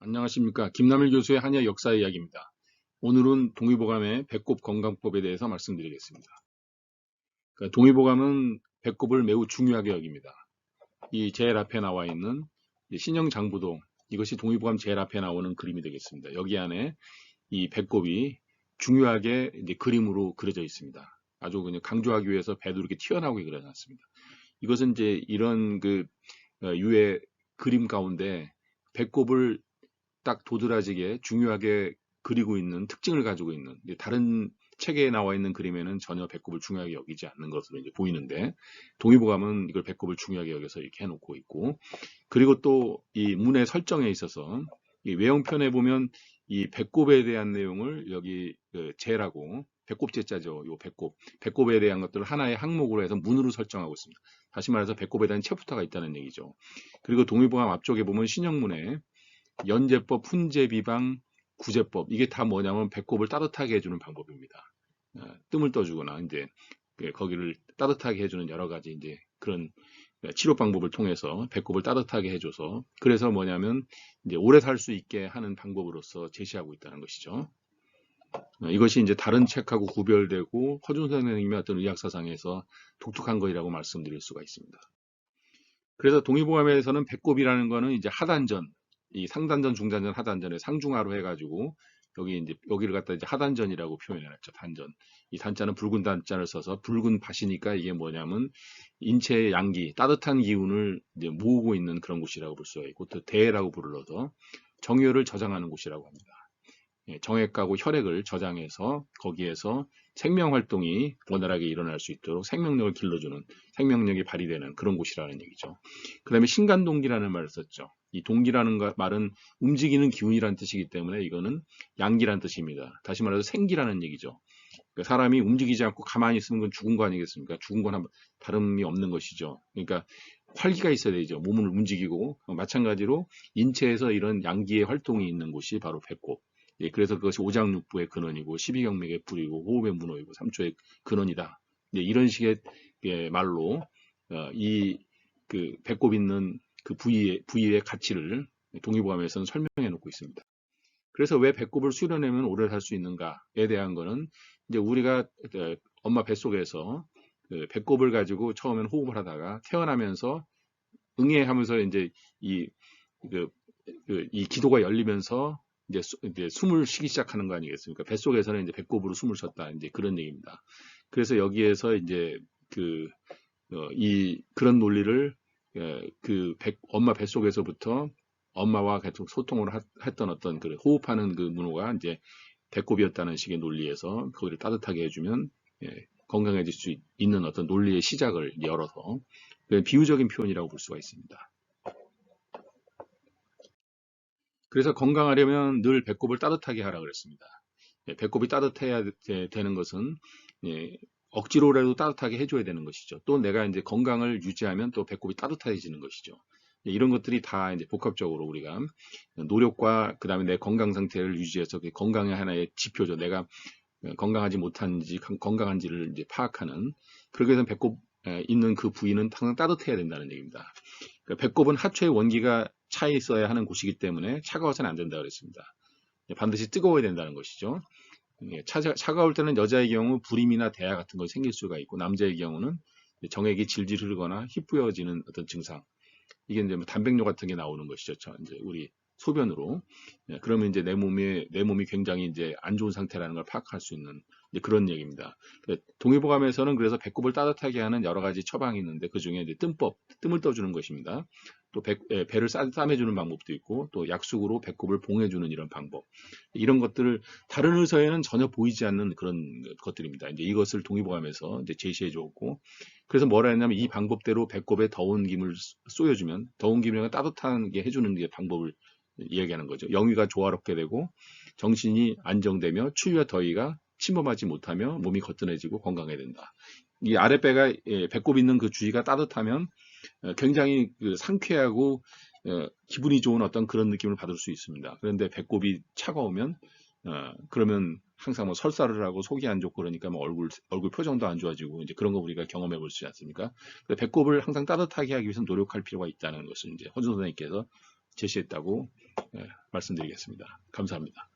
안녕하십니까. 김남일 교수의 한의학 역사 이야기입니다. 오늘은 동의보감의 배꼽 건강법에 대해서 말씀드리겠습니다. 그러니까 동의보감은 배꼽을 매우 중요하게 여깁니다. 이 제일 앞에 나와 있는 신형장부동, 이것이 동의보감 제일 앞에 나오는 그림이 되겠습니다. 여기 안에 이 배꼽이 중요하게 이제 그림으로 그려져 있습니다. 아주 그냥 강조하기 위해서 배도 이렇게 튀어나오게 그려놨습니다. 이것은 이제 이런 유의 그림 가운데 배꼽을 딱 도드라지게 중요하게 그리고 있는 특징을 가지고 있는, 다른 책에 나와 있는 그림에는 전혀 배꼽을 중요하게 여기지 않는 것으로 이제 보이는데, 동의보감은 이걸 배꼽을 중요하게 여겨서 이렇게 해놓고 있고, 그리고 또 이 문의 설정에 있어서 이 외형편에 보면 이 배꼽에 대한 내용을 여기 제라고, 배꼽 제자죠. 요 배꼽에 대한 것들을 하나의 항목으로 해서 문으로 설정하고 있습니다. 다시 말해서 배꼽에 대한 챕터가 있다는 얘기죠. 그리고 동의보감 앞쪽에 보면 신형문에 연제법, 훈제비방, 구제법, 이게 다 뭐냐면 배꼽을 따뜻하게 해주는 방법입니다. 뜸을 떠주거나 이제 거기를 따뜻하게 해주는 여러 가지 이제 그런 치료 방법을 통해서 배꼽을 따뜻하게 해줘서, 그래서 뭐냐면 이제 오래 살 수 있게 하는 방법으로서 제시하고 있다는 것이죠. 이것이 이제 다른 책하고 구별되고 허준 선생님의 어떤 의학 사상에서 독특한 것이라고 말씀드릴 수가 있습니다. 그래서 동의보감에서는 배꼽이라는 거는 이제 하단전, 이 상단전, 중단전, 하단전에 상중하로 해가지고 여기를 갖다 이제 하단전이라고 표현해놨죠. 단전. 이 단자는 붉은 단자를 써서 붉은 밭이니까 이게 뭐냐면 인체의 양기, 따뜻한 기운을 이제 모으고 있는 그런 곳이라고 볼 수가 있고, 또 대라고 불러서 정혈을 저장하는 곳이라고 합니다. 정액하고 혈액을 저장해서 거기에서 생명 활동이 원활하게 일어날 수 있도록 생명력을 길러주는, 생명력이 발휘되는 그런 곳이라는 얘기죠. 그 다음에 신간동기라는 말을 썼죠. 이 동기라는 말은 움직이는 기운이라는 뜻이기 때문에 이거는 양기라는 뜻입니다. 다시 말해서 생기라는 얘기죠. 그러니까 사람이 움직이지 않고 가만히 있으면 그건 죽은 거 아니겠습니까? 죽은 건 다름이 없는 것이죠. 그러니까 활기가 있어야 되죠. 몸을 움직이고, 마찬가지로 인체에서 이런 양기의 활동이 있는 곳이 바로 배꼽. 그래서 그것이 오장육부의 근원이고 12경맥의 불이고 호흡의 문호이고 3초의 근원이다. 이런 식의 말로 이 배꼽 있는 그 부위의 가치를 동의보감에서는 설명해 놓고 있습니다. 그래서 왜 배꼽을 수련하면 오래 살 수 있는가에 대한 거는 이제 우리가 엄마 뱃속에서 배꼽을 가지고 처음엔 호흡을 하다가 태어나면서 응애하면서 이제 이 기도가 열리면서 이제 숨을 쉬기 시작하는 거 아니겠습니까? 뱃속에서는 이제 배꼽으로 숨을 쉬었다. 이제 그런 얘기입니다. 그래서 여기에서 이제 그런 논리를 엄마 뱃속에서부터 엄마와 계속 소통을 했던 어떤 그 호흡하는 그 문호가 이제 배꼽이었다는 식의 논리에서 거기를 따뜻하게 해주면 건강해질 수 있는 어떤 논리의 시작을 열어서 비유적인 표현이라고 볼 수가 있습니다. 그래서 건강하려면 늘 배꼽을 따뜻하게 하라 그랬습니다. 배꼽이 따뜻해야 되는 것은 억지로라도 따뜻하게 해줘야 되는 것이죠. 또 내가 이제 건강을 유지하면 또 배꼽이 따뜻해지는 것이죠. 이런 것들이 다 이제 복합적으로 우리가 노력과 그 다음에 내 건강 상태를 유지해서 건강의 하나의 지표죠. 내가 건강하지 못한지 건강한지를 이제 파악하는, 그렇게 해서 배꼽 있는 그 부위는 항상 따뜻해야 된다는 얘기입니다. 그러니까 배꼽은 하초의 원기가 차 있어야 하는 곳이기 때문에 차가워서는 안 된다 그랬습니다. 반드시 뜨거워야 된다는 것이죠. 차가울 때는 여자의 경우 불임이나 대야 같은 것이 생길 수가 있고, 남자의 경우는 정액이 질질 흐르거나 힙부어지는 어떤 증상, 이게 이제 뭐 단백뇨 같은 게 나오는 것이죠. 이제 우리 소변으로. 그러면 이제 내 몸이 굉장히 이제 안 좋은 상태라는 걸 파악할 수 있는 그런 얘기입니다. 동의보감에서는 그래서 배꼽을 따뜻하게 하는 여러 가지 처방이 있는데, 그 중에 이제 뜸을 떠주는 것입니다. 또 배를 싸매주는 방법도 있고, 또 약숙으로 배꼽을 봉해주는 이런 방법, 이런 것들을 다른 의사에는 전혀 보이지 않는 그런 것들입니다. 이제 이것을 동의보감에서 이제 제시해 줬고, 그래서 뭐라 했냐면 이 방법대로 배꼽에 더운 김을 쏘여주면, 더운 김을 따뜻한 게 해주는 게 방법을 이야기하는 거죠. 영위가 조화롭게 되고 정신이 안정되며 추위와 더위가 침범하지 못하며 몸이 거뜬해지고 건강해야 된다. 이 아랫배가 배꼽 있는 그 주위가 따뜻하면 굉장히 상쾌하고 기분이 좋은 어떤 그런 느낌을 받을 수 있습니다. 그런데 배꼽이 차가우면 그러면 항상 뭐 설사를 하고 속이 안 좋고, 그러니까 뭐 얼굴 표정도 안 좋아지고, 이제 그런 거 우리가 경험해 볼 수 있지 않습니까? 배꼽을 항상 따뜻하게 하기 위해서 노력할 필요가 있다는 것을 이제 허준 선생님께서 제시했다고 말씀드리겠습니다. 감사합니다.